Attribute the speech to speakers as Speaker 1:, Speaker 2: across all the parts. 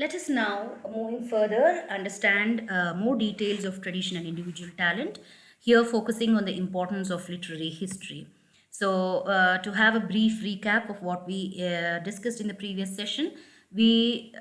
Speaker 1: Let us now, moving further, understand more details of tradition and individual talent, here focusing on the importance of literary history. So, to have a brief recap of what we discussed in the previous session, we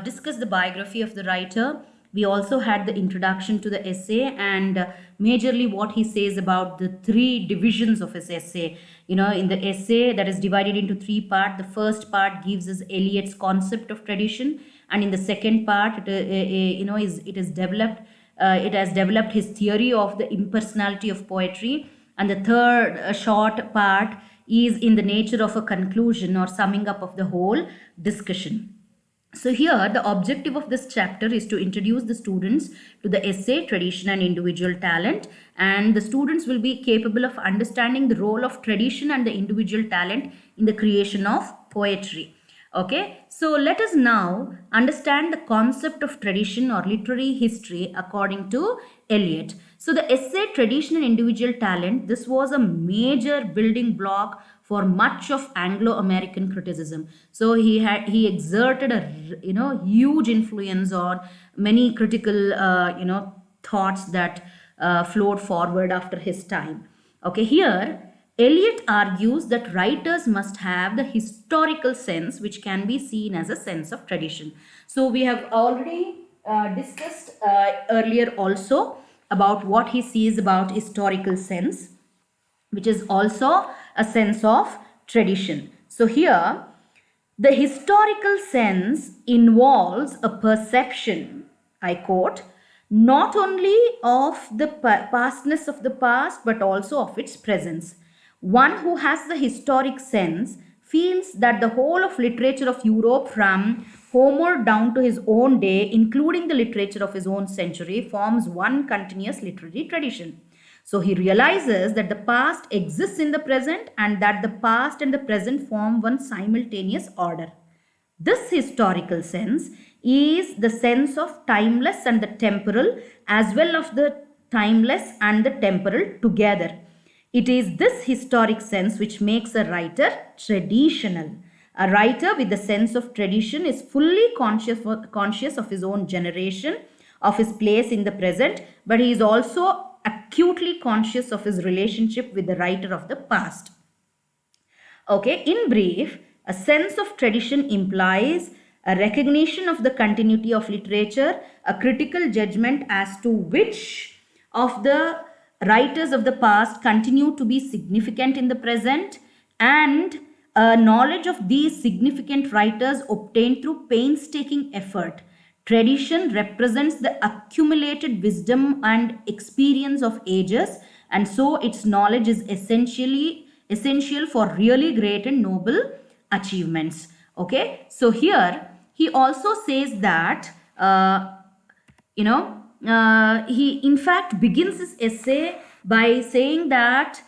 Speaker 1: discussed the biography of the writer. We also had the introduction to the essay and majorly what he says about the three divisions of his essay. In the essay that is divided into three parts, the first part gives us Eliot's concept of tradition, and in the second part it is developed it has developed his theory of the impersonality of poetry, and the third short part is in the nature of a conclusion or summing up of the whole discussion. So here the objective of this chapter is to introduce the students to the essay, tradition and individual talent, and the students will be capable of understanding the role of tradition and the individual talent in the creation of poetry. Okay, so let us now understand the concept of tradition or literary history according to Eliot. So the essay Tradition and Individual Talent, this was a major building block for much of Anglo-American criticism. So he exerted a huge influence on many critical thoughts that flowed forward after his time. Okay, here Eliot argues that writers must have the historical sense, which can be seen as a sense of tradition. So we have already discussed earlier also about what he sees about historical sense, which is also a sense of tradition. So here, the historical sense involves a perception, I quote, not only of the pastness of the past, but also of its presence. One who has the historic sense feels that the whole of literature of Europe from Homer down to his own day, including the literature of his own century, forms one continuous literary tradition. So he realizes that the past exists in the present and that the past and the present form one simultaneous order. This historical sense is the sense of timeless and the temporal, as well as the timeless and the temporal together. It is this historic sense which makes a writer traditional. A writer with the sense of tradition is fully conscious of his own generation, of his place in the present, but he is also acutely conscious of his relationship with the writer of the past. Okay, in brief, a sense of tradition implies a recognition of the continuity of literature, a critical judgment as to which of the writers of the past continue to be significant in the present, and a knowledge of these significant writers obtained through painstaking effort. Tradition represents the accumulated wisdom and experience of ages, and so its knowledge is essential for really great and noble achievements. Okay, so here he also says that he in fact begins his essay by saying that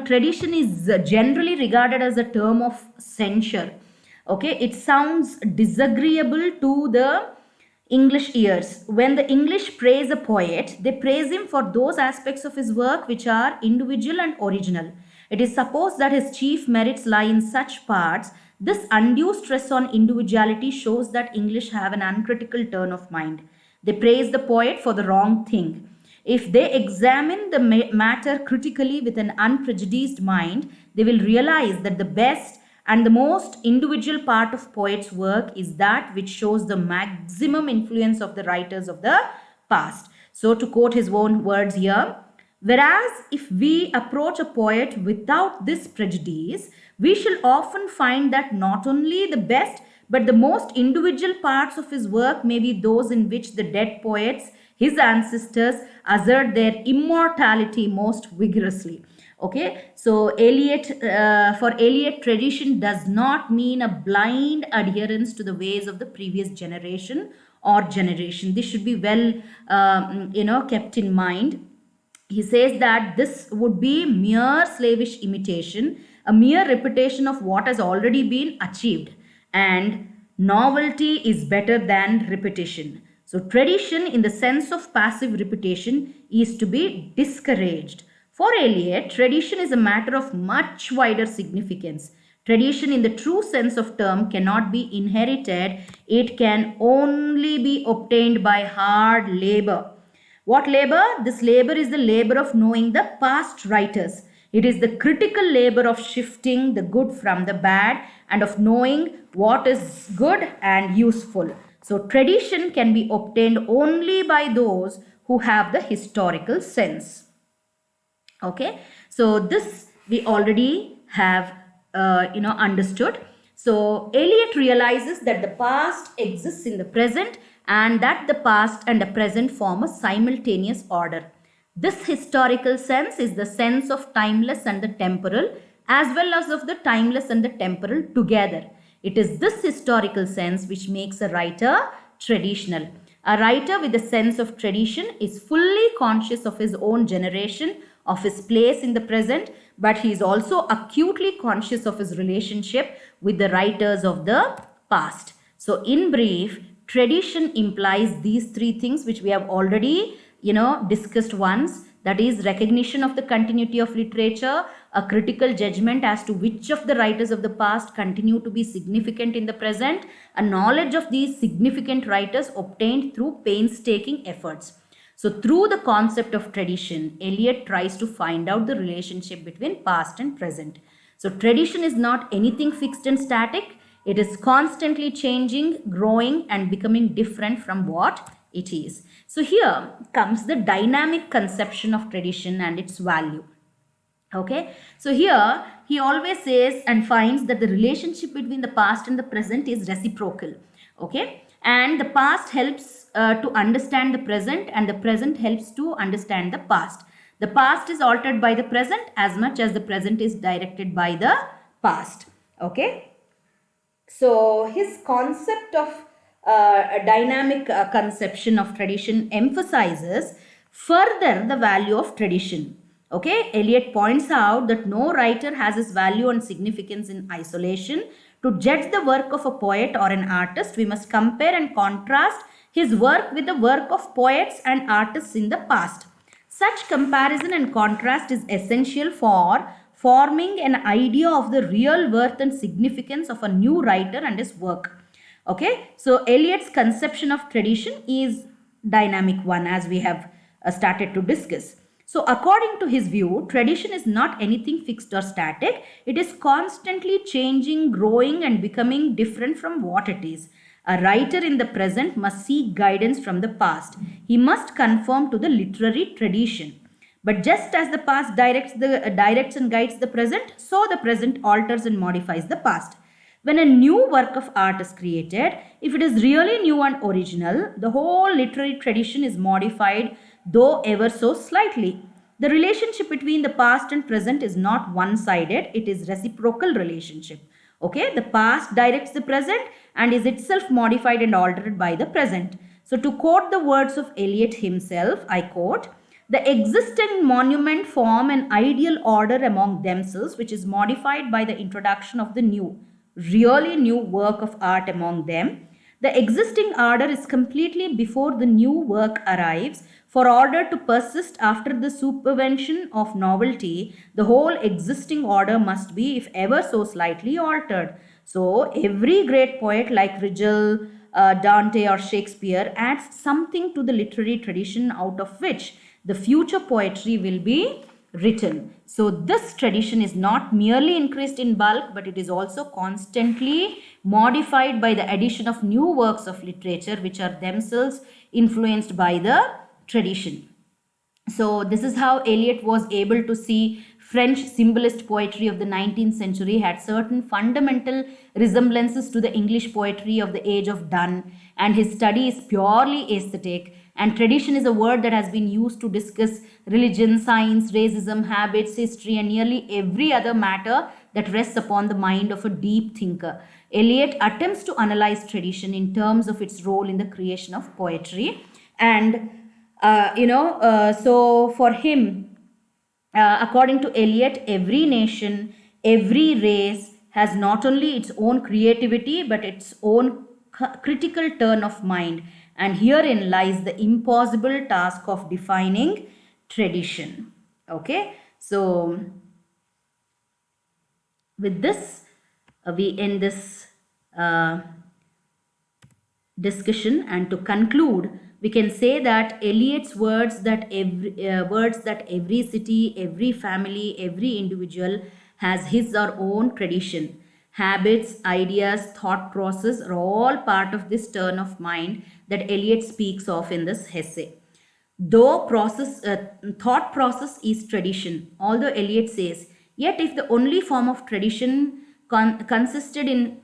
Speaker 1: tradition is generally regarded as a term of censure. Okay, it sounds disagreeable to the English ears. When the English praise a poet, they praise him for those aspects of his work which are individual and original. It is supposed that his chief merits lie in such parts. This undue stress on individuality shows that English have an uncritical turn of mind. They praise the poet for the wrong thing. If they examine the matter critically with an unprejudiced mind, they will realize that the best and the most individual part of poet's work is that which shows the maximum influence of the writers of the past. So to quote his own words here, whereas if we approach a poet without this prejudice, we shall often find that not only the best but the most individual parts of his work may be those in which the dead poets, his ancestors, assert their immortality most vigorously. Okay, so for Eliot, tradition does not mean a blind adherence to the ways of the previous generation or generation. This should be well, kept in mind. He says that this would be mere slavish imitation, a mere repetition of what has already been achieved, and novelty is better than repetition. So, tradition, in the sense of passive repetition, is to be discouraged. For Eliot, tradition is a matter of much wider significance. Tradition in the true sense of term cannot be inherited. It can only be obtained by hard labor. What labor? This labor is the labor of knowing the past writers. It is the critical labor of shifting the good from the bad and of knowing what is good and useful. So tradition can be obtained only by those who have the historical sense. Okay, so this we already have understood. So Eliot realizes that the past exists in the present and that the past and the present form a simultaneous order. This historical sense is the sense of timeless and the temporal, as well as of the timeless and the temporal together. It is this historical sense which makes a writer traditional. A writer with a sense of tradition is fully conscious of his own generation, of his place in the present, but he is also acutely conscious of his relationship with the writers of the past. So in brief, tradition implies these three things which we have already discussed once. That is recognition of the continuity of literature, a critical judgment as to which of the writers of the past continue to be significant in the present, a knowledge of these significant writers obtained through painstaking efforts. So through the concept of tradition, Eliot tries to find out the relationship between past and present. So tradition is not anything fixed and static. It is constantly changing, growing, and becoming different from what it is. So here comes the dynamic conception of tradition and its value. Okay, so here he always says and finds that the relationship between the past and the present is reciprocal. Okay, and the past helps to understand the present and the present helps to understand the past. The past is altered by the present as much as the present is directed by the past. Okay, so his concept of a dynamic conception of tradition emphasizes further the value of tradition. Okay, Eliot points out that no writer has his value and significance in isolation. To judge the work of a poet or an artist, we must compare and contrast his work with the work of poets and artists in the past. Such comparison and contrast is essential for forming an idea of the real worth and significance of a new writer and his work. Okay, so Eliot's conception of tradition is dynamic one, as we have started to discuss. So according to his view, tradition is not anything fixed or static. It is constantly changing, growing, and becoming different from what it is. A writer in the present must seek guidance from the past. He must conform to the literary tradition. But just as the past directs and guides the present, so the present alters and modifies the past. When a new work of art is created, if it is really new and original, the whole literary tradition is modified, though ever so slightly. The relationship between the past and present is not one-sided, it is reciprocal relationship. Okay, the past directs the present and is itself modified and altered by the present. So to quote the words of Eliot himself, I quote, "The existing monument form an ideal order among themselves which is modified by the introduction of the new, really new work of art among them. The existing order is completely before the new work arrives. For order to persist after the supervention of novelty, the whole existing order must be, if ever so slightly, altered." So every great poet like Virgil, Dante or Shakespeare adds something to the literary tradition out of which the future poetry will be written. So this tradition is not merely increased in bulk, but it is also constantly modified by the addition of new works of literature which are themselves influenced by the tradition. So this is how Eliot was able to see French symbolist poetry of the 19th century had certain fundamental resemblances to the English poetry of the age of Donne, and his study is purely aesthetic. And tradition is a word that has been used to discuss religion, science, racism, habits, history, and nearly every other matter that rests upon the mind of a deep thinker. Eliot attempts to analyze tradition in terms of its role in the creation of poetry. And, so for him, according to Eliot, every nation, every race has not only its own creativity, but its own critical turn of mind. And herein lies the impossible task of defining tradition. Okay, so with this, we end this discussion, and to conclude, we can say that Eliot's words that every city, every family, every individual has his or own tradition. Habits, ideas, thought process are all part of this turn of mind that Eliot speaks of in this essay. Though thought process is tradition, although Eliot says, yet if the only form of tradition consisted in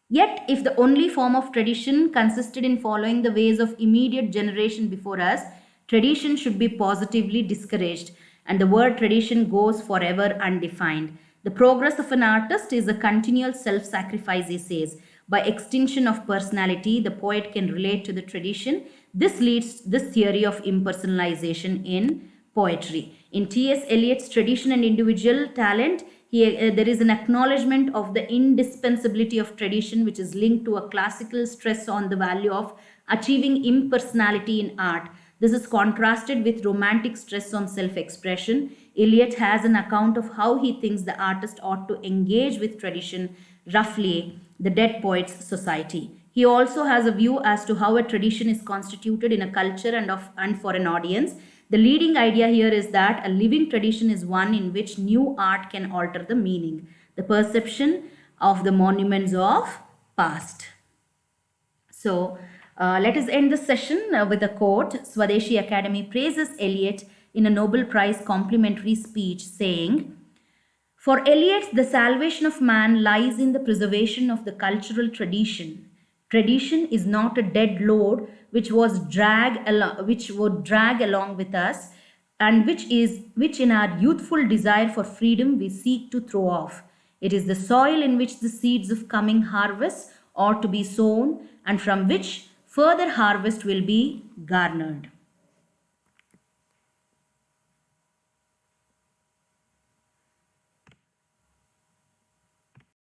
Speaker 1: Yet, if the only form of tradition consisted in following the ways of immediate generation before us, tradition should be positively discouraged, and the word tradition goes forever undefined. The progress of an artist is a continual self sacrifice, he says. By extinction of personality, the poet can relate to the tradition. This leads this theory of impersonalization in poetry. In T.S. Eliot's Tradition and Individual Talent, there is an acknowledgement of the indispensability of tradition, which is linked to a classical stress on the value of achieving impersonality in art. This is contrasted with romantic stress on self expression. Eliot has an account of how he thinks the artist ought to engage with tradition, roughly, the Dead Poets Society. He also has a view as to how a tradition is constituted in a culture and for an audience. The leading idea here is that a living tradition is one in which new art can alter the meaning, the perception of the monuments of past. So, let us end this session with a quote. Swadeshi Academy praises Eliot in a Nobel Prize complimentary speech, saying, "For Eliot, the salvation of man lies in the preservation of the cultural tradition. Tradition is not a dead load which would drag along with us, and which in our youthful desire for freedom we seek to throw off. It is the soil in which the seeds of coming harvests ought to be sown, and from which further harvest will be garnered."